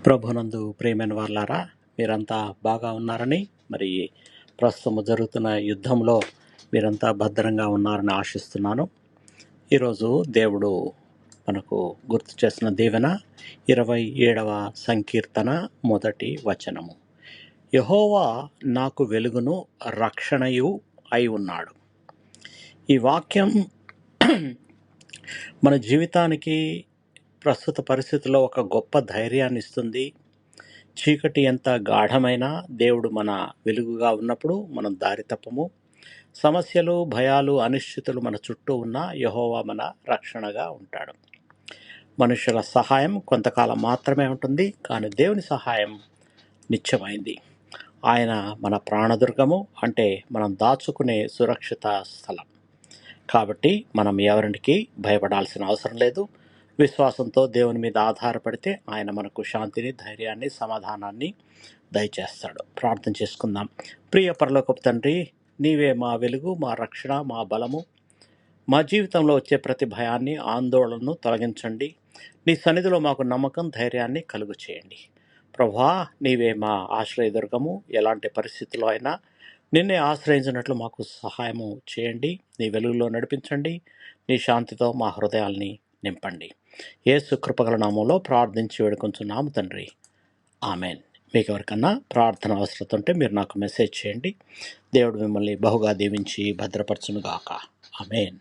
ప్రభునందు ప్రియమైన వాళ్ళారా, మీరంతా బాగా ఉన్నారని, మరి ప్రస్తుతం జరుగుతున్న యుద్ధంలో మీరంతా భద్రంగా ఉన్నారని ఆశిస్తున్నాను. ఈరోజు దేవుడు మనకు గుర్తు చేసిన దీవెన 27వ సంకీర్తన మొదటి వచనము. యెహోవా నాకు వెలుగును రక్షణయు అయి ఉన్నాడు. ఈ వాక్యం మన జీవితానికి ప్రస్తుత పరిస్థితుల్లో ఒక గొప్ప ధైర్యాన్ని ఇస్తుంది. చీకటి ఎంత గాఢమైనా దేవుడు మన వెలుగుగా ఉన్నప్పుడు మనం దారి తప్పము. సమస్యలు, భయాలు, అనిశ్చితులు మన చుట్టూ ఉన్న యెహోవా మన రక్షణగా ఉంటాడు. మనుషుల సహాయం కొంతకాలం మాత్రమే ఉంటుంది, కానీ దేవుని సహాయం నిత్యమైంది. ఆయన మన ప్రాణదుర్గము, అంటే మనం దాచుకునే సురక్షిత స్థలం. కాబట్టి మనం ఎవరికి భయపడాల్సిన అవసరం లేదు. విశ్వాసంతో దేవుని మీద ఆధారపడితే ఆయన మనకు శాంతిని, ధైర్యాన్ని, సమాధానాన్ని దయచేస్తాడు. ప్రార్థన చేసుకుందాం. ప్రియ పరలోకపు తండ్రి, నీవే మా వెలుగు, మా రక్షణ, మా బలము. మా జీవితంలో వచ్చే ప్రతి భయాన్ని, ఆందోళనను తొలగించండి. నీ సన్నిధిలో మాకు నమ్మకం, ధైర్యాన్ని కలుగు చేయండి. ప్రభువా, నీవే మా ఆశ్రయదుర్గము. ఎలాంటి పరిస్థితుల్లో అయినా నిన్నే ఆశ్రయించినట్లు మాకు సహాయము చేయండి. నీ వెలుగులో నడిపించండి. నీ శాంతితో మా హృదయాల్ని నింపండి. యేసు కృపగల నామంలో ప్రార్థించి వేడుకొంచున్నాము తండ్రి, ఆమెన్. మీకు ఎవరికన్నా ప్రార్థన అవసరం ఉంటే మీరు నాకు మెసేజ్ చేయండి. దేవుడు మిమ్మల్ని బహుగా దీవించి భద్రపరచునుగాక. ఆమెన్.